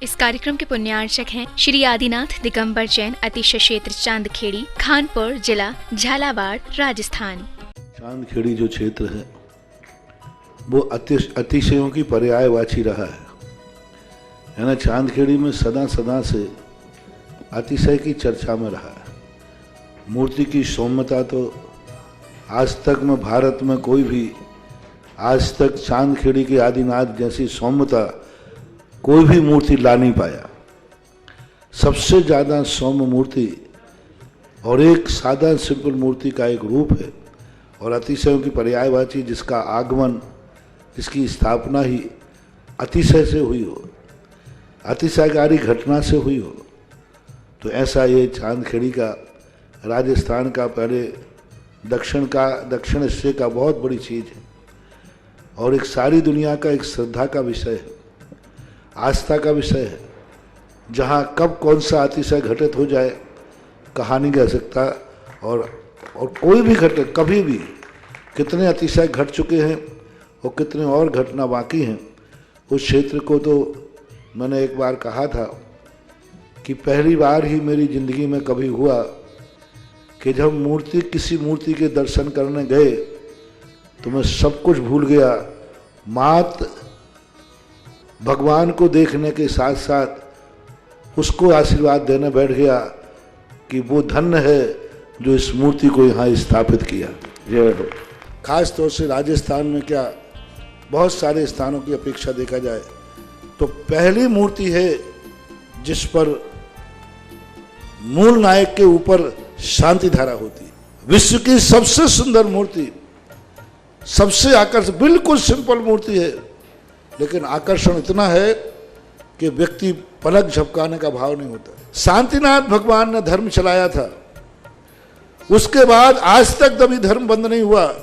इस कार्यक्रम के पुण्यार्चक हैं श्री आदिनाथ दिगंबर जैन अतिशय क्षेत्र चांदखेड़ी, खानपुर जिला, झालावाड़, राजस्थान। चांदखेड़ी जो क्षेत्र है वो अतिशयों की पर्यायवाची रहा है ना। चांदखेड़ी में सदा सदा से अतिशय की चर्चा में रहा है। मूर्ति की सौम्यता तो आज तक में भारत में कोई भी आज तक चांदखेड़ी के आदिनाथ जैसी सौम्यता कोई भी मूर्ति ला नहीं पाया। सबसे ज़्यादा सौम्य मूर्ति और एक सादा सिंपल मूर्ति का एक रूप है और अतिशयों की पर्यायवाची जिसका आगमन, जिसकी स्थापना ही अतिशय से हुई हो, अतिशयकारी घटना से हुई हो, तो ऐसा ये चांदखेड़ी का राजस्थान का पहले दक्षिण हिस्से का बहुत बड़ी चीज़ है और एक सारी दुनिया का एक श्रद्धा का विषय है, आस्था का विषय है। जहाँ कब कौन सा अतिशय घटित हो जाए कहा नहीं जा सकता और कोई भी घटना कभी भी कितने अतिशय घट चुके हैं और कितने और घटना बाकी हैं। उस क्षेत्र को तो मैंने एक बार कहा था कि पहली बार ही मेरी ज़िंदगी में कभी हुआ कि जब किसी मूर्ति के दर्शन करने गए तो मैं सब कुछ भूल गया। मात भगवान को देखने के साथ साथ उसको आशीर्वाद देने बैठ गया कि वो धन्य है जो इस मूर्ति को यहाँ स्थापित किया। जय हो। खास तौर से राजस्थान में क्या बहुत सारे स्थानों की अपेक्षा देखा जाए तो पहली मूर्ति है जिस पर मूल नायक के ऊपर शांति धारा होती है। विश्व की सबसे सुंदर मूर्ति, सबसे आकर्षक, बिल्कुल सिंपल मूर्ति है लेकिन आकर्षण इतना है कि व्यक्ति पलक झपकाने का भाव नहीं होता। शांतिनाथ भगवान ने धर्म चलाया था, उसके बाद आज तक कभी धर्म बंद नहीं हुआ।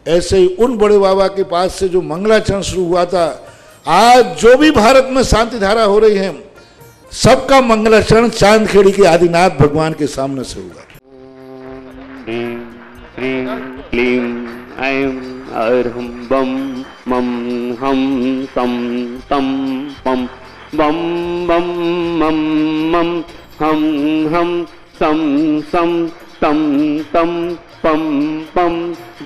ऐसे ही उन बड़े बाबा के पास से जो मंगलाचरण शुरू हुआ था, आज जो भी भारत में शांति धारा हो रही है सबका मंगलाचरण चांदखेड़ी के आदिनाथ भगवान के सामने से हुआ। अर्हं बम मम हम तम तम पम बम बम मम मम हम सम सम तम तम पम पम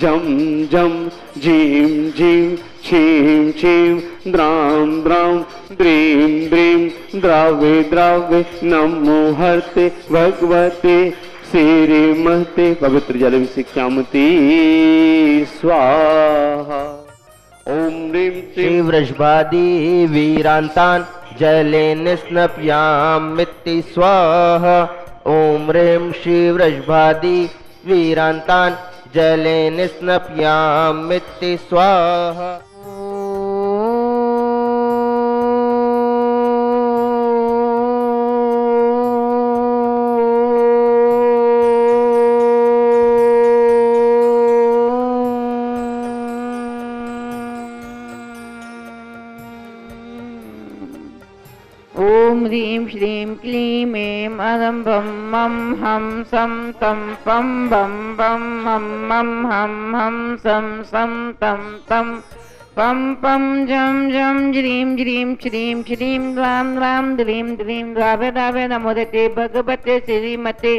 झम झम झीम झीम छीम छीम द्राम द्राम द्रीम द्रीम द्रावे द्रावे नमो हरते भगवते श्रीमते पवित्र जल शिक्षामती स्वाहा। ओम ह्रीं श्री वृषभादि वीरांतान जले निस्नप्यामिति स्वाहा। ओम ह्रीं श्री वृषभादि वीरांतान जले निस्नप्यामिति स्वाहा। ओम ह्रीं श्रीं क्लीं ऐं अदं बम मम हम सम तम पम बम बम मम मम हम सम सम तम तम पम पम झम झम ज्रीं ज्रीं श्रीं श्रीं द्राम द्राम द्रीं द्रीं द्रावे द्रावे नमोदते भगवते श्रीमते।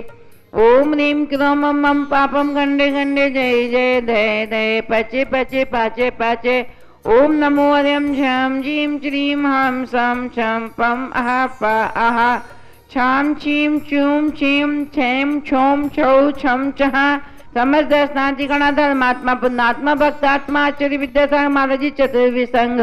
ओम ह्रीं क्रों मम पापम गंडे गंडे जय जय दय दय पचे पचे पाचे पाचे। ओम नमो हरिं झम झीं श्रीं हम सम छम पम अहा पा अहा छाम छीम चूम छीम छेम छोम छौ छम छहा। समस्त स्नाति गणाधर्मात्मा पुण्यात्मा भक्तात्मा आचार्य विद्यासागर महाराजी चतुर्विसंघ।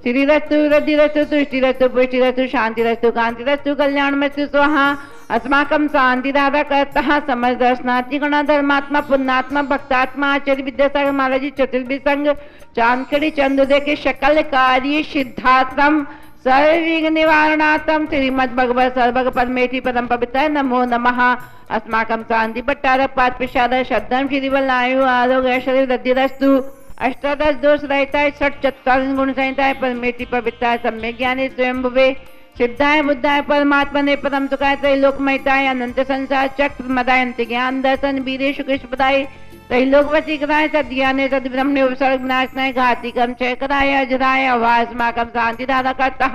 श्रीरस्तु रतिरस्तु तुष्टिरस्तु पुष्टिरस्तु शांतिरस्तु कांतिरस्तु कल्याणमस्तु स्वाहा। अस्माकं शांति दादा करता समस्त स्नाति गणाधर्मात्मा पुण्यात्मा भक्तात्मा आचार्य विद्यासागर महाराजी चतुर्विसंघ चांदखेड़ी चंदोदय के सकल कार्य सिद्धार्थम सर्वविघ्न निवारणार्थम श्रीमद् भगवत सर्वग परमेति परम पवित्र नमो नमः। अस्माकं शांति भट्टार पाद प्रसाद शब्दम श्रीवल्लायु आरोग्य शरीर रद्धिरस्तु। अष्टादश दोष रहता 47 गुण संहिता है परमेति पवित्र सम्यक ज्ञानी स्वयं भुवे सिद्धाय बुद्धाय परमात्मा ने परम सुखाय त्रैलोकमयताय अनंत संसार चक्र मदाय अंत ज्ञान दर्शन वीरे शुक्र पदाय त्रैलोकवती कराय सद्याने सद्ब्रह्मणे उपसर्ग नाशनाय घातिकम क्षय कराय अजराय आवासमाकम शांति दादा करता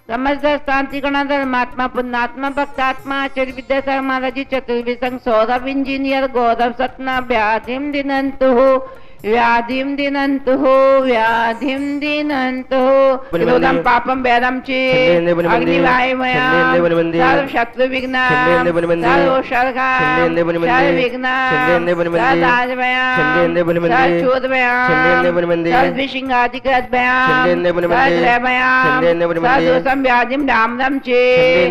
समस्त शांति गणाधर्मात्मा पुण्यात्मा भक्तात्मा आचार्य विद्यासागर महाराज जी चतुर्विशंग सौरभ इंजीनियर गौरव सतना व्याधिम दिनंतु व्याधिम दिनंतु विरोधम पापम वैरम चे अग्निवायुमयाम सर्व शत्रु विघ्नाम सर्व शर्गाम सर्व विघ्नाम सर्व राजमयाम सर्व चोदमयाम सर्व विशिंगादिकृतमयाम सर्व त्रयमयाम सर्व दोषम व्याधिम रामरम चे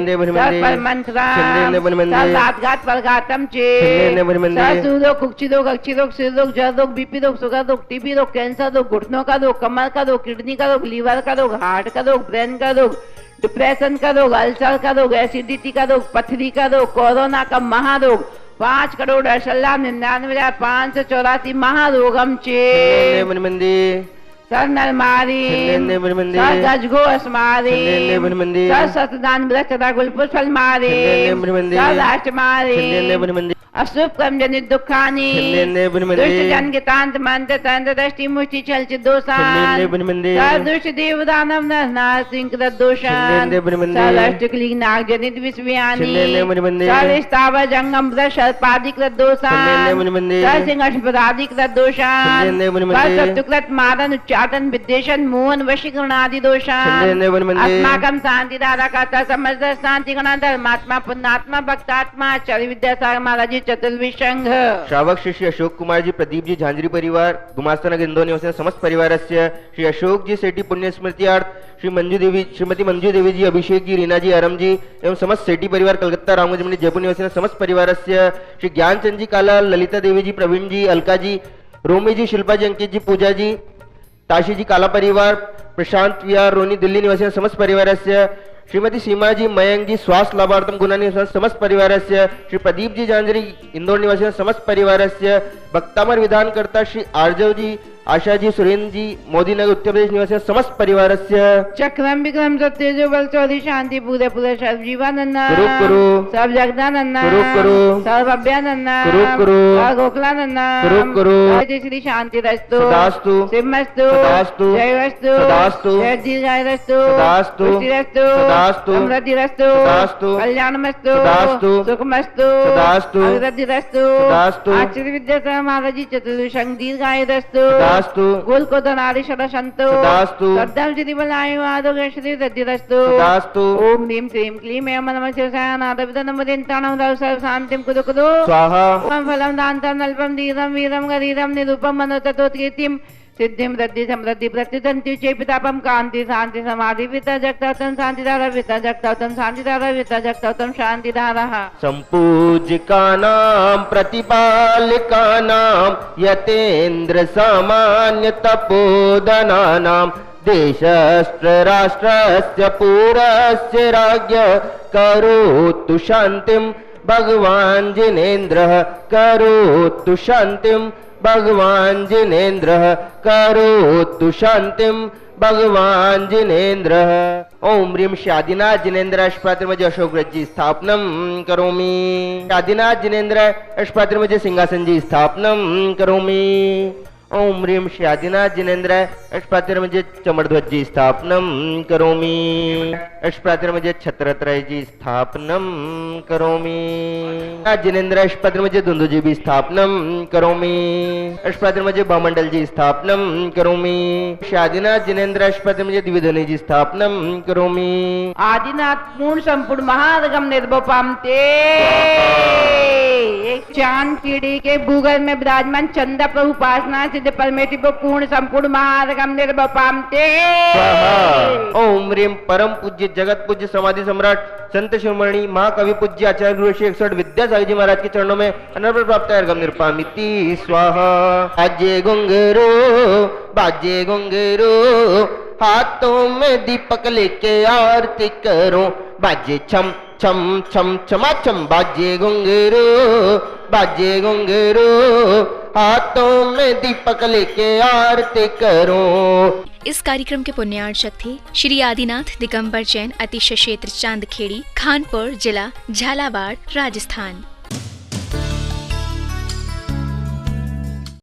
सर्व परमंत्राम सर्व आत्घात परघातम चे सर्व सुरोग कुक्षिरोग अक्षिरोग सिररोग जलरोग बीपी रोग शुगर रोग टीबी रोग कैंसर रोग घुटनों का रोग कमर का रोग किडनी का रोग लीवर का रोग हार्ट का रोग ब्रेन का रोग डिप्रेशन का रोग अल्सर का रोग एसिडिटी का रोग पथरी का रोग कोरोना का महारोग 5,98,584 महारोगम चे सर नरमारी सर गजगो अस्मारी सर सतदान ब्रचदा गुलपुष्पल मारे सर राष्ट्रमारी अशुभ कर्म जनित दुखानी दुष्ट जन के तांत मंत्र तंत्र दृष्टि मुष्टि चलचित दोषान सर दुष्ट देव दानव नर सिंह दोषान सर अष्टकली नाग जनित विषव्यानी सर स्थावर जंगम व्रत सर्पादिक दोषान सर सिंह अष्टपदादिक दोषान सर सप्तकृत मारन उच्चाटन विद्वेषण मोहन वशीकरण आदि दोषान अस्माकं शांति धारा का समस्त शांति गण धर्मात्मा पुण्यात्मा भक्तात्मा आचार्य विद्यासागर महाराज जी चतुर्विशंग श्रावक श्री अशोक कुमार जी प्रदीप जी झांझरी परिवार गुमास्तानगर इंदौर निवासी समस्त परिवारस्य श्री अशोक जी सेठी पुण्य स्मृत्यार्थ श्रीमती मंजू देवी जी अभिषेक जी रीना जी आरम जी एवं समस्त सेठी परिवार कलकत्ता रामगंज मंडी जयपुर निवासी समस्त परिवारस्य श्री ज्ञानचंद जी काला ललिता देवी जी प्रवीण जी अलका जी रोमी जी शिल्पा जी अंकित जी पूजा जी ताशी जी काला परिवार प्रशांत विहार रोनी दिल्ली निवासी समस्त परिवारस्य श्रीमती सीमा जी मयंक जी स्वास्थ्य लाभार्थम गुना निवासी समस्त परिवारस्य श्री प्रदीप जी झांझरी इंदौर निवासी समस्त परिवारस्य भक्तामर विधानकर्ता श्री आर्जव जी आशा जी सुरेंद्र जी मोदी नगर उत्तर प्रदेश निवासी समस्त परिवारस्य चक्रम विक्रम सत्यजो बल चौधरी शांति पूरे पूरे सर्व जीवानंद करो सर्व जगदानंद करो सर्व अभ्यानंद करो सर्व गोकुलानंद करो जय श्री शांति रस्तु सदास्तु सिमस्तु सदास्तु जयवस्तु सदास्तु जय दीर्घायुरस्तु सदास्तु पुष्टिरस्तु सदास्तु समृद्धिरस्तु सदास्तु कल्याणमस्तु सदास्तु सुखमस्तु सदास्तु अभिवृद्धिरस्तु सदास्तु आचार्य विद्यासागर महाराज जी चतुर्विशंग दीर्घायुरस्तु सदास्तु गोल को धनारी शतशंतो सदास्तु सद्दाम श्री बलायु आरोग्य श्री दद्धिरस्तु सदास्तु ओम ह्रीं श्रीं क्लीं ऐं नमः शिवाय नादविदं वदिन्ताणं दव सर्व शांतिं कुरु कुरु स्वाहा फलं दान्तं अल्पं धीरं वीरं गरीरं निरूपं मनोततोत्कीर्तिं सिद्धिं रद्धि समृद्धि प्रतिदन्ति चेपितापं कांति शांति समाधि विता जगतातं शांतिधारा विता जगतातं शांतिधारा विता जगतातं शांतिधारा संपूजिकानां प्रतिपालिकानां यतेन्द्र सामान्य तपोधनानां देशस्त्र राष्ट्रस्य पूरस्य राज्ञ करोतु शान्तिं भगवान् जिनेन्द्रः करोतु शान्तिं भगवान् जिनेन्द्रः करोतु शान्तिं भगवान् जिनेन्द्रः ओम ह्रीं श्री आदिनाथ जिनेन्द्र अष्टपात्रमध्य अशोक रथ जी स्थापनम करोमि आदिनाथ जिनेन्द्र अष्टपात्रमध्य सिंहासन जी स्थापनम करोमि ओम ह्रीं श्री आदिनाथ जिनेन्द्र अष्टपात्रमध्य चमरध्वज जी स्थापनम करोमि अष्टपात्रमध्य छत्रत्रय जी स्थापनम करोमि जिनेन्द्र अष्टपात्रमध्य धुंधु जी भी स्थापनम करोमि अष्टपात्रमध्य बहुमंडल जी स्थापनम करोमि श्री आदिनाथ जिनेन्द्र अष्टपात्रमध्य द्विवेधनी जी स्थापनम करोमि आदिनाथ पूर्ण संपूर्ण महारगम निर्भोपाम ते चांद कीड़ी के भूगल में विराजमान चंदा प्रभु उपासना सिद्ध परमेटी पूर्ण संपूर्ण महारगम निर्भोपाम ते ओम ह्रीं परम पूज्य जगत पूज्य समाधि सम्राट संत शिरोमणि महाकवि पूज्य आचार्य गुरु श्री 108 विद्यासागर जी महाराज के चरणों में अनर्पण प्राप्त अर्घम निर्पामिति स्वाहा। बाजे गुंगरो हाथों में दीपक लेके आरती करो बाजे छम छम छम छमाछम बाजे गुंगरो हाथों में दीपक लेके आरती करो। इस कार्यक्रम के पुण्यार्चक थे श्री आदिनाथ दिगंबर जैन अतिशय क्षेत्र चांदखेड़ी खानपुर जिला झालावाड़ राजस्थान।